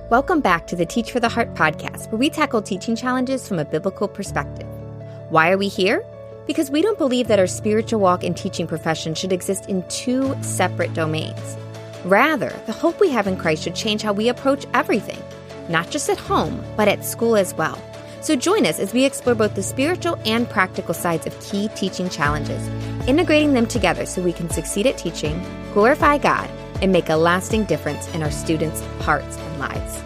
Welcome back to the Teach for the Heart podcast, where we tackle teaching challenges from a biblical perspective. Why are we here? Because we don't believe that our spiritual walk and teaching profession should exist in two separate domains. Rather, the hope we have in Christ should change how we approach everything, not just at home, but at school as well. So join us as we explore both the spiritual and practical sides of key teaching challenges, integrating them together so we can succeed at teaching, glorify God, and make a lasting difference in our students' hearts and lives.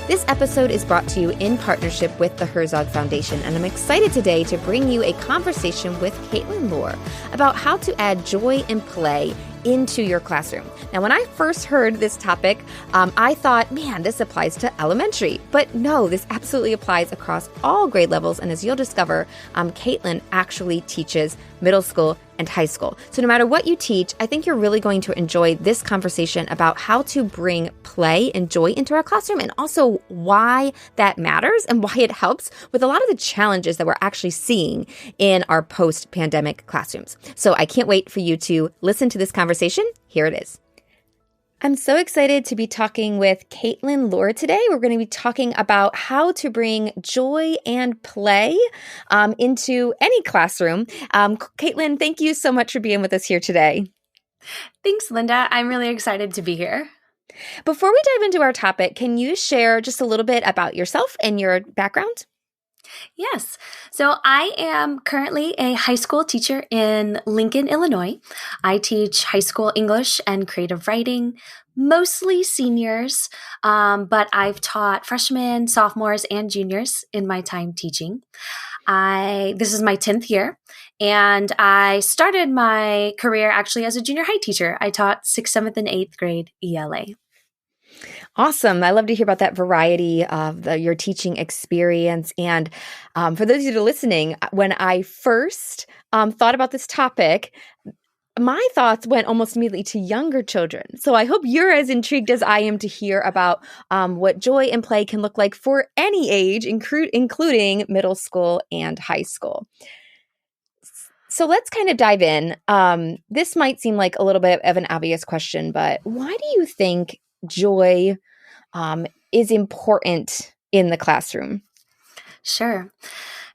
This episode is brought to you in partnership with the Herzog Foundation, and I'm excited today to bring you a conversation with Caitlin Lohr about how to add joy and play into your classroom. Now, when I first heard this topic, I thought, man, this applies to elementary. But no, this absolutely applies across all grade levels. And as you'll discover, Caitlin actually teaches middle school and high school. So no matter what you teach, I think you're really going to enjoy this conversation about how to bring play and joy into our classroom, and also why that matters and why it helps with a lot of the challenges that we're actually seeing in our post-pandemic classrooms. So I can't wait for you to listen to this conversation. Here it is. I'm so excited to be talking with Caitlin Lohr today. We're going to be talking about how to bring joy and play into any classroom. Caitlin, thank you so much for being with us here today. Thanks, Linda. I'm really excited to be here. Before we dive into our topic, can you share just a little bit about yourself and your background? Yes. So I am currently a high school teacher in Lincoln, Illinois. I teach high school English and creative writing, mostly seniors, but I've taught freshmen, sophomores, and juniors in my time teaching. This is my 10th year, and I started my career actually as a junior high teacher. I taught 6th, 7th, and 8th grade ELA. Awesome. I love to hear about that variety of your teaching experience. And for those of you that are listening, when I first thought about this topic, my thoughts went almost immediately to younger children. So I hope you're as intrigued as I am to hear about what joy and play can look like for any age, including middle school and high school. So let's kind of dive in. This might seem like a little bit of an obvious question, but why do you think joy is important in the classroom? Sure.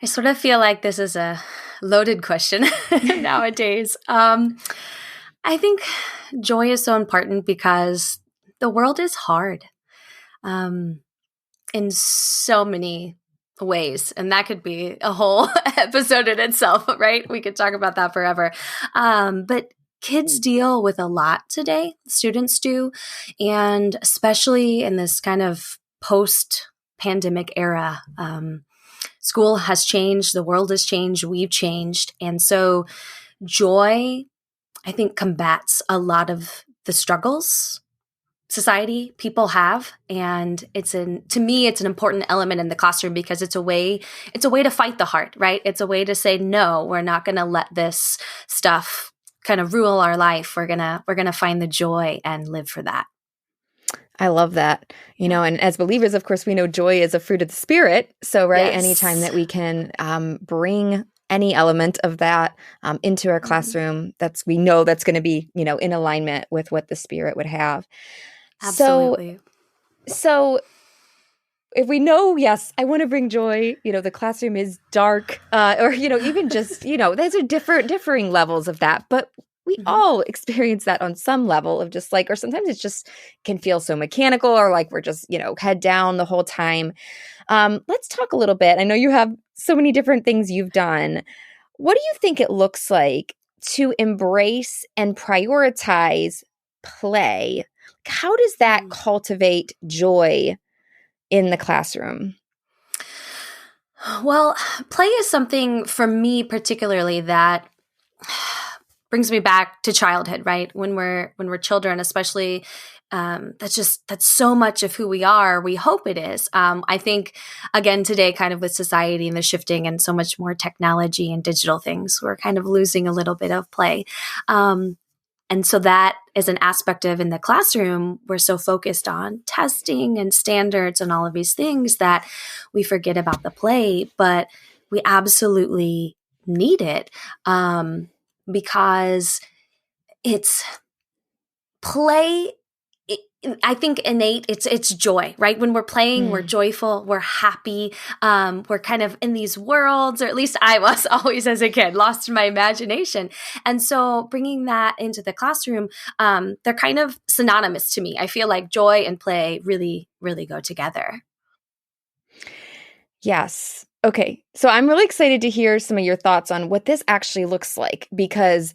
I sort of feel like this is a loaded question nowadays. I think joy is so important because the world is hard in so many ways. And that could be a whole episode in itself, right? We could talk about that forever. But kids deal with a lot today, students do, and especially in this kind of post-pandemic era. School has changed, the world has changed, we've changed. And so joy, I think, combats a lot of the struggles people have. And to me, it's an important element in the classroom because it's a way to fight the heart, right? It's a way to say, no, we're not going to let this stuff kind of rule our life. We're gonna find the joy and live for that. I love that. And as believers, of course, we know joy is a fruit of the Spirit. So, right, Yes. Anytime that we can bring any element of that into our classroom, we know that's going to be, in alignment with what the Spirit would have. Absolutely. So if we know, yes, I want to bring joy, the classroom is dark, or, even just, there's differing levels of that, but we all experience that on some level of just or sometimes it just can feel so mechanical or like we're just, head down the whole time. Let's talk a little bit. I know you have so many different things you've done. What do you think it looks like to embrace and prioritize play? How does that cultivate joy in the classroom? Well, play is something for me particularly that brings me back to childhood, right? When we're children, especially, that's so much of who we are. We hope it is. I think again today, kind of with society and the shifting and so much more technology and digital things, we're kind of losing a little bit of play. And so that is an aspect of in the classroom, we're so focused on testing and standards and all of these things that we forget about the play, but we absolutely need it because play I think innate, it's joy, right? When we're playing, we're joyful, we're happy, we're kind of in these worlds, or at least I was always as a kid, lost in my imagination. And so bringing that into the classroom, they're kind of synonymous to me. I feel like joy and play really, really go together. Yes. Okay. So I'm really excited to hear some of your thoughts on what this actually looks like, because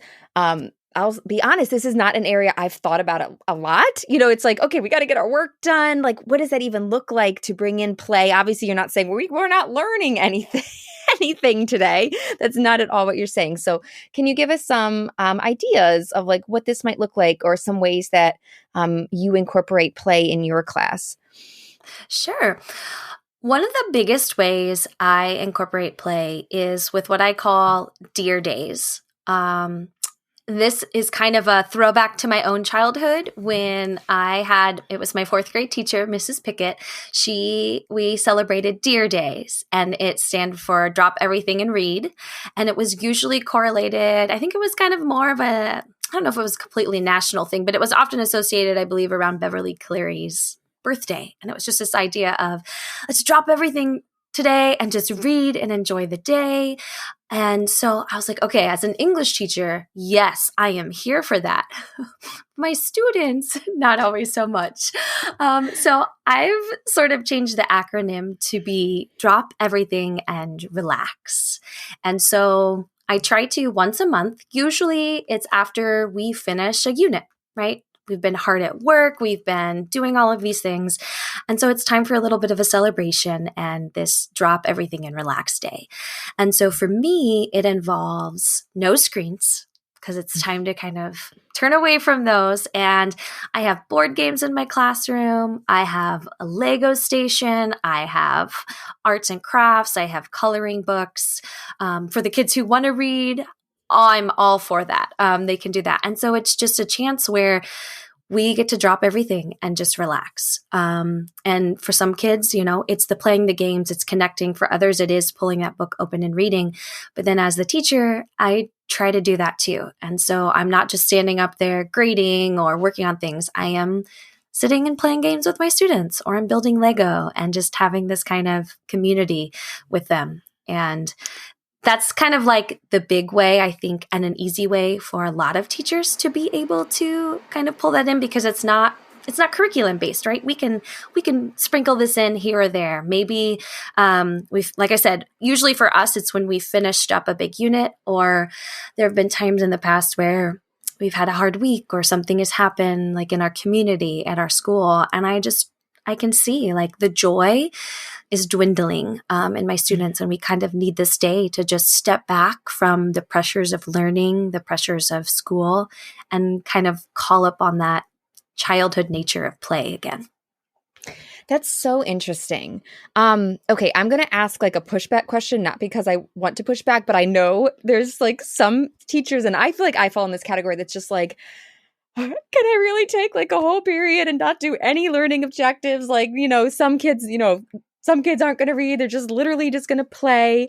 I'll be honest, this is not an area I've thought about a lot. It's like, okay, we got to get our work done. Like, what does that even look like to bring in play? Obviously, you're not saying we're not learning anything today. That's not at all what you're saying. So can you give us some ideas of like what this might look like, or some ways that you incorporate play in your class? Sure. One of the biggest ways I incorporate play is with what I call Dear Days. This is kind of a throwback to my own childhood when it was my fourth grade teacher, Mrs. Pickett. We celebrated Dear Days, and it stands for Drop Everything and Read. And it was usually correlated, I think it was kind of more of I don't know if it was a completely national thing, but it was often associated, I believe, around Beverly Cleary's birthday. And it was just this idea of let's drop everything today and just read and enjoy the day. And so I was like, okay, as an English teacher, yes, I am here for that. My students, not always so much. So I've sort of changed the acronym to be Drop Everything and Relax. And so I try to once a month. Usually it's after we finish a unit, right? We've been hard at work. We've been doing all of these things. And so it's time for a little bit of a celebration and this Drop Everything and Relax day. And so for me, it involves no screens, because it's time to kind of turn away from those. And I have board games in my classroom. I have a Lego station. I have arts and crafts. I have coloring books. For the kids who want to read, I'm all for that. They can do that. And so it's just a chance where we get to drop everything and just relax. And for some kids, it's the playing the games, it's connecting. For others, it is pulling that book open and reading. But then as the teacher, I try to do that too. And so I'm not just standing up there grading or working on things. I am sitting and playing games with my students, or I'm building Lego and just having this kind of community with them. And that's kind of like the big way, I think, and an easy way for a lot of teachers to be able to kind of pull that in, because it's not curriculum based, right? We can sprinkle this in here or there. Maybe like I said, usually for us, it's when we've finished up a big unit, or there have been times in the past where we've had a hard week or something has happened, like in our community, at our school, and I can see like the joy is dwindling in my students. And we kind of need this day to just step back from the pressures of learning, the pressures of school, and kind of call up on that childhood nature of play again. That's so interesting. Okay, I'm going to ask like a pushback question, not because I want to push back, but I know there's like some teachers, and I feel like I fall in this category that's just like, can I really take like a whole period and not do any learning objectives? Like, some kids aren't going to read. They're just literally just going to play.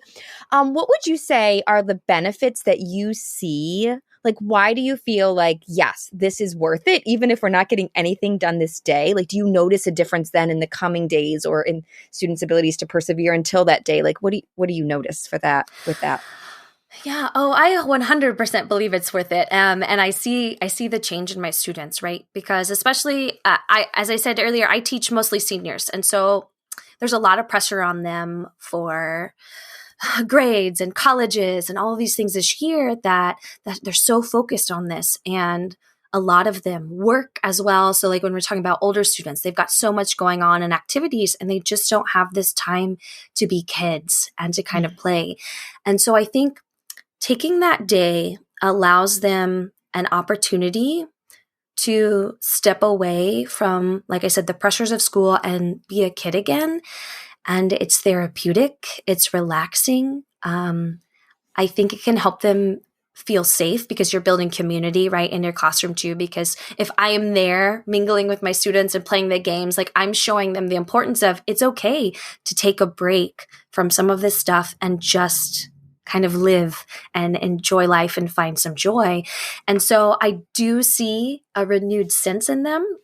What would you say are the benefits that you see? Like, why do you feel like, yes, this is worth it, even if we're not getting anything done this day? Like, do you notice a difference then in the coming days, or in students' abilities to persevere until that day? Like, what do you notice with that? Yeah. Oh, I 100% believe it's worth it. And I see the change in my students, right? Because especially, as I said earlier, I teach mostly seniors. And so there's a lot of pressure on them for grades and colleges and all of these things this year that they're so focused on this. And a lot of them work as well. So like when we're talking about older students, they've got so much going on in activities, and they just don't have this time to be kids and to kind of play. And so I think taking that day allows them an opportunity to step away from, like I said, the pressures of school and be a kid again. And it's therapeutic. It's relaxing. I think it can help them feel safe, because you're building community right in your classroom too. Because if I am there mingling with my students and playing the games, like I'm showing them the importance of it's okay to take a break from some of this stuff and just kind of live and enjoy life and find some joy. And so I do see a renewed sense in them.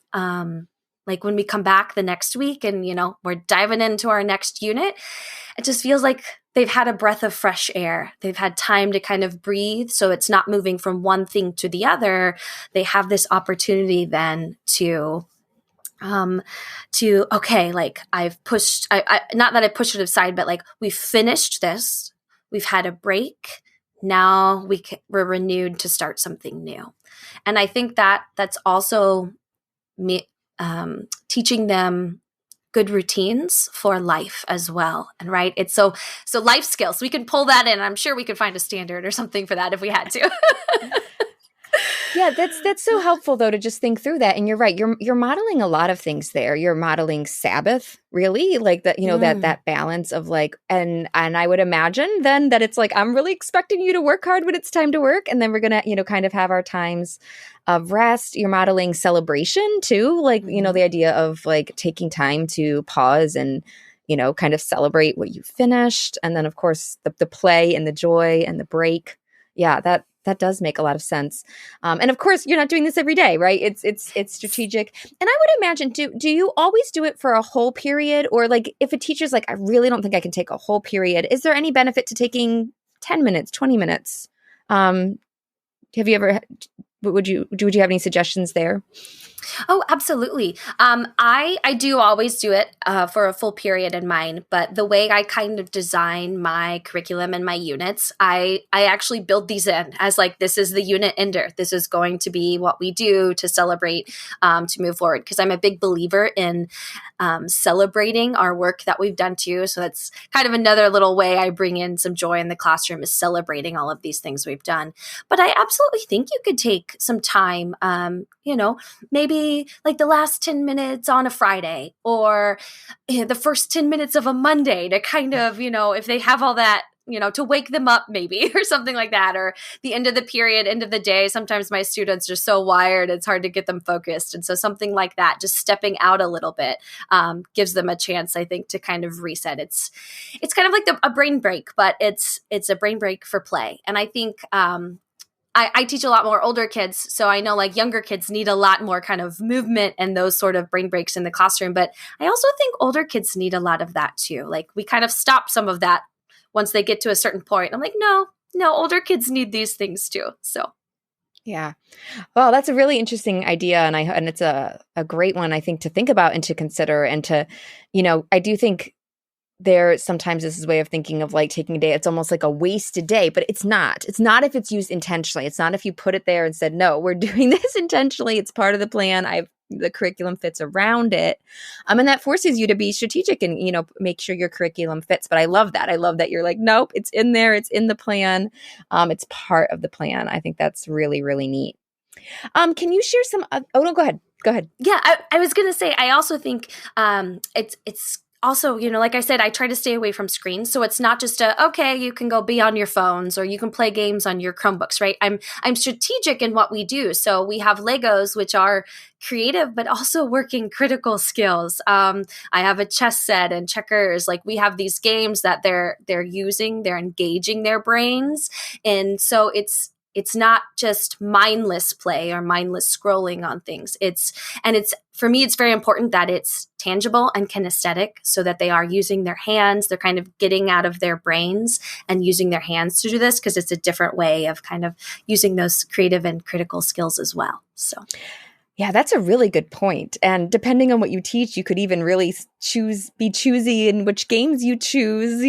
Like when we come back the next week and, we're diving into our next unit, it just feels like they've had a breath of fresh air. They've had time to kind of breathe. So it's not moving from one thing to the other. They have this opportunity then to okay, like I've pushed, not that I pushed it aside, but like we've finished this. We've had a break. Now we're renewed to start something new. And I think that's also me, teaching them good routines for life as well. And right. It's so life skills. We can pull that in. I'm sure we could find a standard or something for that if we had to. Yeah, that's so helpful though to just think through that. And you're right. You're modeling a lot of things there. You're modeling Sabbath, really, like that. That balance of like, and I would imagine then that it's like I'm really expecting you to work hard when it's time to work, and then we're gonna kind of have our times of rest. You're modeling celebration too, like the idea of like taking time to pause and kind of celebrate what you finished, and then of course the play and the joy and the break. Yeah, that does make a lot of sense. And of course, you're not doing this every day, right? It's strategic. And I would imagine, do you always do it for a whole period? Or like if a teacher's like, I really don't think I can take a whole period, is there any benefit to taking 10 minutes, 20 minutes? Have you ever, would you have any suggestions there? Oh, absolutely. I do always do it for a full period in mind, but the way I kind of design my curriculum and my units, I actually build these in as like, this is the unit ender. This is going to be what we do to celebrate, to move forward. Because I'm a big believer in celebrating our work that we've done too. So that's kind of another little way I bring in some joy in the classroom, is celebrating all of these things we've done. But I absolutely think you could take some time, maybe like the last 10 minutes on a Friday, or the first 10 minutes of a Monday to kind of, if they have all that, to wake them up maybe, or something like that, or the end of the period, end of the day. Sometimes my students are so wired, it's hard to get them focused. And so something like that, just stepping out a little bit, gives them a chance, I think, to kind of reset. It's kind of like a brain break, but it's a brain break for play. And I think, I teach a lot more older kids, so I know like younger kids need a lot more kind of movement and those sort of brain breaks in the classroom. But I also think older kids need a lot of that too. Like we kind of stop some of that once they get to a certain point. I'm like, no, older kids need these things too. So. Yeah. Well, that's a really interesting idea. And it's a great one, I think, to think about and to consider. And to, I do think sometimes this is a way of thinking of like taking a day. It's almost like a wasted day, but it's not. It's not if it's used intentionally. It's not if you put it there and said, no, we're doing this intentionally. It's part of the plan. The curriculum fits around it. And that forces you to be strategic and, make sure your curriculum fits. But I love that. I love that you're like, nope, it's in there. It's in the plan. It's part of the plan. I think that's really, really neat. Can you share some, no, go ahead. Go ahead. Yeah. I was going to say, I also think it's also, like I said, I try to stay away from screens. So it's not just okay, you can go be on your phones or you can play games on your Chromebooks, right? I'm strategic in what we do. So we have Legos, which are creative, but also working critical skills. I have a chess set and checkers. Like we have these games that they're engaging their brains. And so it's not just mindless play or mindless scrolling on things. For me, it's very important that it's tangible and kinesthetic so that they are using their hands. They're kind of getting out of their brains and using their hands to do this, because it's a different way of kind of using those creative and critical skills as well. So. Yeah, that's a really good point. And depending on what you teach, you could even really be choosy in which games you choose.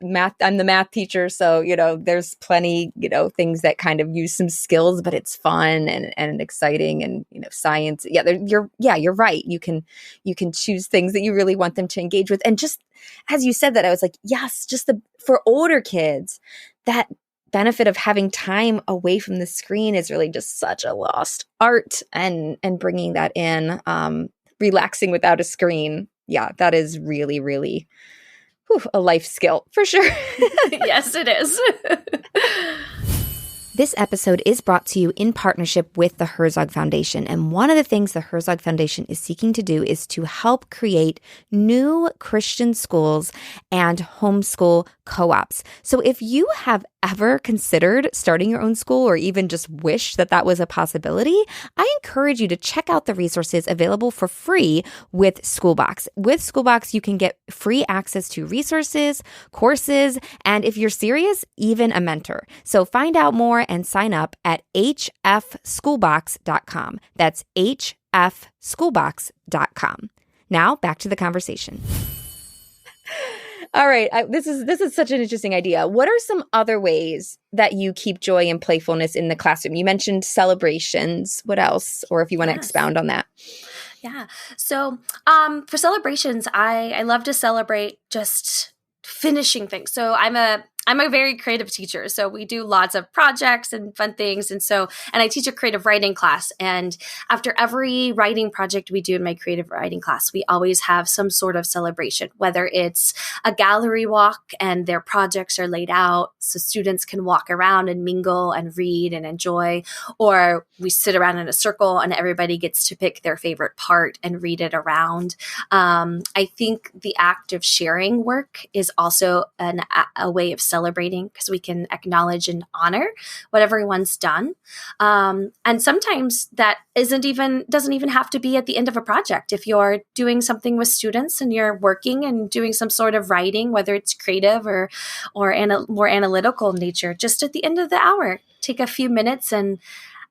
Math, I'm the math teacher. So, there's plenty, things that kind of use some skills, but it's fun and exciting, and, science. Yeah, you're right. You can choose things that you really want them to engage with. And just as you said that, I was like, yes, for older kids, that benefit of having time away from the screen is really just such a lost art, and bringing that in, relaxing without a screen. Yeah, that is really, really a life skill for sure. Yes, it is. This episode is brought to you in partnership with the Herzog Foundation. And one of the things the Herzog Foundation is seeking to do is to help create new Christian schools and homeschool co-ops. So if you have ever considered starting your own school or even just wished that that was a possibility, I encourage you to check out the resources available for free with Schoolbox. With Schoolbox, you can get free access to resources, courses, and if you're serious, even a mentor. So find out more and sign up at hfschoolbox.com. That's hfschoolbox.com. Now back to the conversation. All right. This is such an interesting idea. What are some other ways that you keep joy and playfulness in the classroom? You mentioned celebrations. What else? Or if you want to expound on that. Yeah. So for celebrations, I love to celebrate just finishing things. So I'm a very creative teacher. So we do lots of projects and fun things. And I teach a creative writing class. And after every writing project we do in my creative writing class, we always have some sort of celebration, whether it's a gallery walk and their projects are laid out so students can walk around and mingle and read and enjoy, or we sit around in a circle and everybody gets to pick their favorite part and read it around. I think the act of sharing work is also a way of celebrating because we can acknowledge and honor what everyone's done. And sometimes that doesn't even have to be at the end of a project. If you're doing something with students and you're working and doing some sort of writing, whether it's creative or more analytical nature, just at the end of the hour, take a few minutes and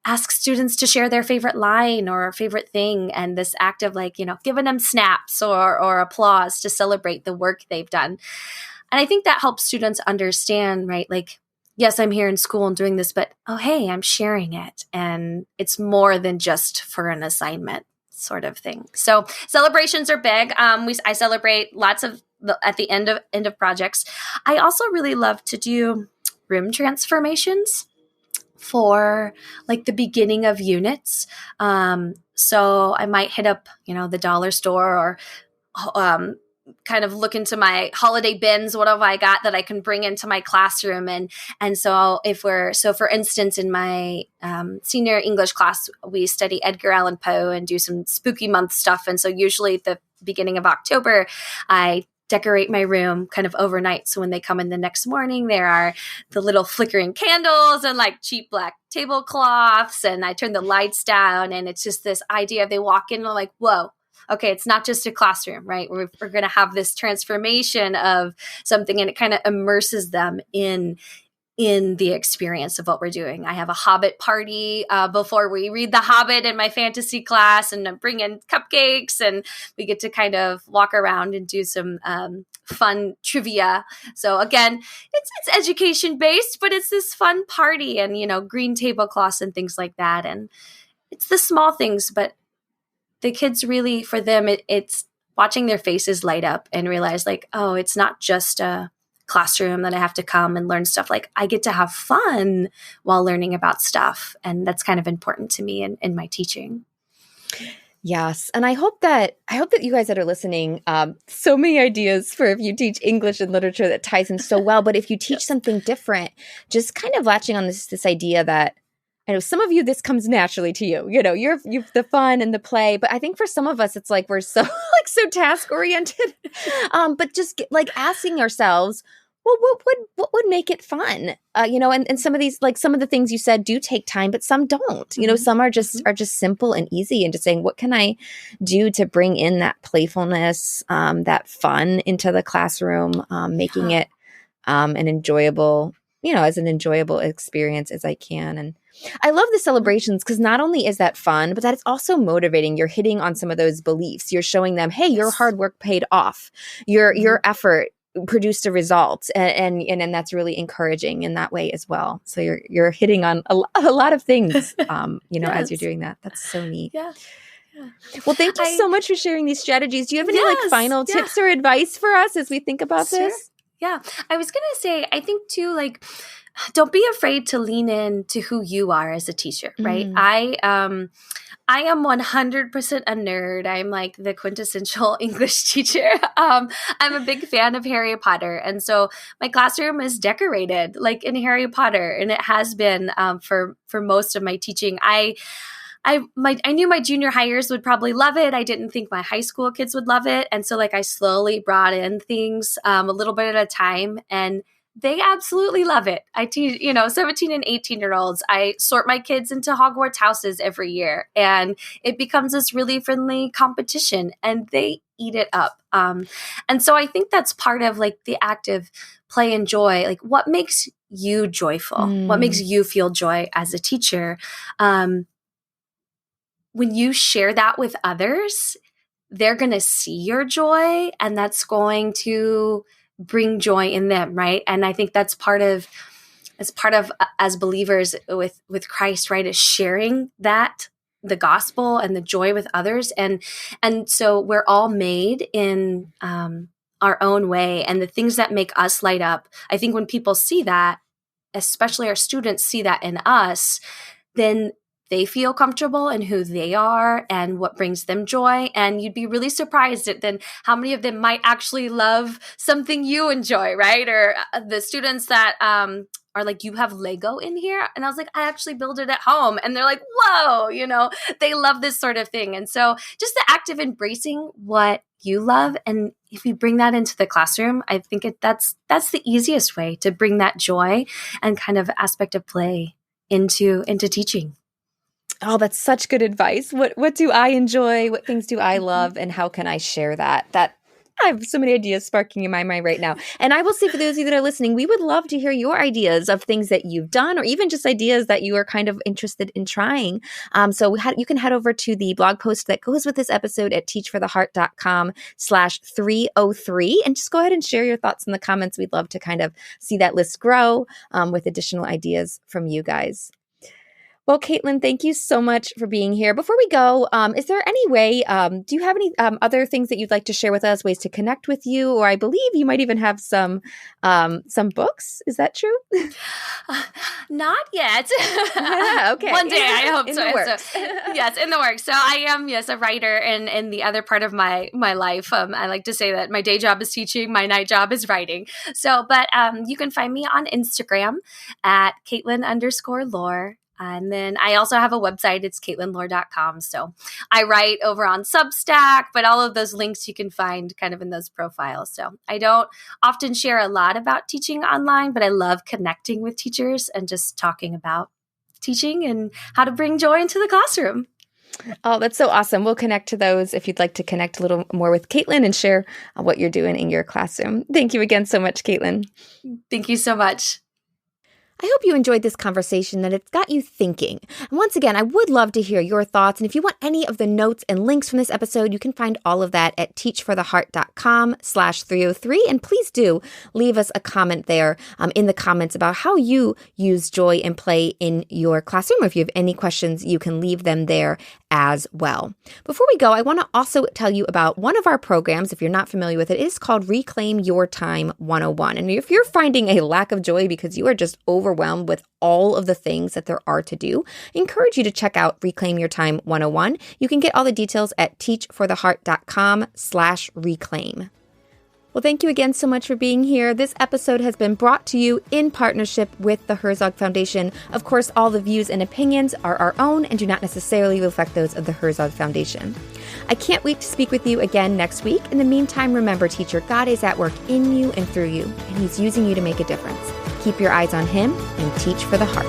ask students to share their favorite line or favorite thing. And this act of giving them snaps or applause to celebrate the work they've done. And I think that helps students understand, right? Like, yes, I'm here in school and doing this, but oh, hey, I'm sharing it. And it's more than just for an assignment sort of thing. So celebrations are big. I celebrate lots of at the end of projects. I also really love to do room transformations for like the beginning of units. So I might hit up, the dollar store or kind of look into my holiday bins. What have I got that I can bring into my classroom? And so for instance, in my senior English class, we study Edgar Allan Poe and do some spooky month stuff. And so usually at the beginning of October, I decorate my room kind of overnight. So when they come in the next morning, there are the little flickering candles and like cheap black tablecloths. And I turn the lights down. And it's just this idea. They walk in and like, whoa, okay, it's not just a classroom, right? We're going to have this transformation of something, and it kind of immerses them in the experience of what we're doing. I have a Hobbit party before we read The Hobbit in my fantasy class, and I bring in cupcakes, and we get to kind of walk around and do some fun trivia. So again, it's education based, but it's this fun party and, green tablecloths and things like that. And it's the small things, but the kids really, for them, it's watching their faces light up and realize like, oh, it's not just a classroom that I have to come and learn stuff. Like I get to have fun while learning about stuff. And that's kind of important to me in my teaching. Yes. And I hope that you guys that are listening, so many ideas for if you teach English and literature that ties in so well. But if you teach something different, just kind of latching on this idea that I know some of you, this comes naturally to you. You've the fun and the play, but I think for some of us, it's like we're so so task oriented. But just asking ourselves, well, what would make it fun? And some of these, like some of the things you said do take time, but some don't. Mm-hmm. Some are just simple and easy, and just saying, what can I do to bring in that playfulness, that fun into the classroom, making it an enjoyable experience as I can. And I love the celebrations because not only is that fun, but that it's also motivating. You're hitting on some of those beliefs. You're showing them, hey, your hard work paid off. Your effort produced a result, and that's really encouraging in that way as well. So you're hitting on a lot of things, as you're doing that. That's so neat. Yeah. Well, thank you so much for sharing these strategies. Do you have any final tips or advice for us as we think about this? Yeah. I was going to say, I think too, don't be afraid to lean in to who you are as a teacher, right? I am 100% a nerd. I'm like the quintessential English teacher. I'm a big fan of Harry Potter. And so my classroom is decorated like in Harry Potter. And it has been for most of my teaching. I knew my junior hires would probably love it. I didn't think my high school kids would love it. And so like I slowly brought in things a little bit at a time, and they absolutely love it. I teach, 17 and 18-year-olds. I sort my kids into Hogwarts houses every year, and it becomes this really friendly competition, and they eat it up. And so I think that's part of like the active play and joy. Like, what makes you joyful? What makes you feel joy as a teacher? When you share that with others, they're going to see your joy, and that's going to bring joy in them, right? And I think that's part of as believers with Christ, right? Is sharing that, the gospel and the joy with others. And so we're all made in our own way, and the things that make us light up. I think when people see that, especially our students see that in us, then they feel comfortable in who they are and what brings them joy. And you'd be really surprised at then how many of them might actually love something you enjoy, right? Or the students that are like, you have Lego in here? And I was like, I actually build it at home. And they're like, whoa, they love this sort of thing. And so just the act of embracing what you love, and if you bring that into the classroom, I think that's the easiest way to bring that joy and kind of aspect of play into teaching. Oh, that's such good advice. What do I enjoy? What things do I love? And how can I share that? I have so many ideas sparking in my mind right now. And I will say, for those of you that are listening, we would love to hear your ideas of things that you've done, or even just ideas that you are kind of interested in trying. So you can head over to the blog post that goes with this episode at teachfortheheart.com/303 and just go ahead and share your thoughts in the comments. We'd love to kind of see that list grow with additional ideas from you guys. Well, Caitlin, thank you so much for being here. Before we go, is there any way, do you have any other things that you'd like to share with us, ways to connect with you? Or I believe you might even have some books. Is that true? Not yet. Okay. One day, I hope in so. The works. So. Yes, in the works. So I am, a writer in the other part of my life. I like to say that my day job is teaching, my night job is writing. So, but you can find me on Instagram at Caitlin_Lohr. And then I also have a website. It's CaitlinLohr.com. So I write over on Substack, but all of those links you can find kind of in those profiles. So I don't often share a lot about teaching online, but I love connecting with teachers and just talking about teaching and how to bring joy into the classroom. Oh, that's so awesome. We'll connect to those if you'd like to connect a little more with Caitlin and share what you're doing in your classroom. Thank you again so much, Caitlin. Thank you so much. I hope you enjoyed this conversation, that it's got you thinking. And once again, I would love to hear your thoughts. And if you want any of the notes and links from this episode, you can find all of that at teachfortheheart.com/303. And please do leave us a comment there in the comments about how you use joy and play in your classroom. Or if you have any questions, you can leave them there as well. Before we go, I want to also tell you about one of our programs. If you're not familiar with it, it is called Reclaim Your Time 101. And if you're finding a lack of joy because you are just overwhelmed with all of the things that there are to do, I encourage you to check out Reclaim Your Time 101. You can get all the details at teachfortheheart.com/reclaim. Well, thank you again so much for being here. This episode has been brought to you in partnership with the Herzog Foundation. Of course, all the views and opinions are our own and do not necessarily reflect those of the Herzog Foundation. I can't wait to speak with you again next week. In the meantime, remember, teacher, God is at work in you and through you, and He's using you to make a difference. Keep your eyes on Him and teach for the heart.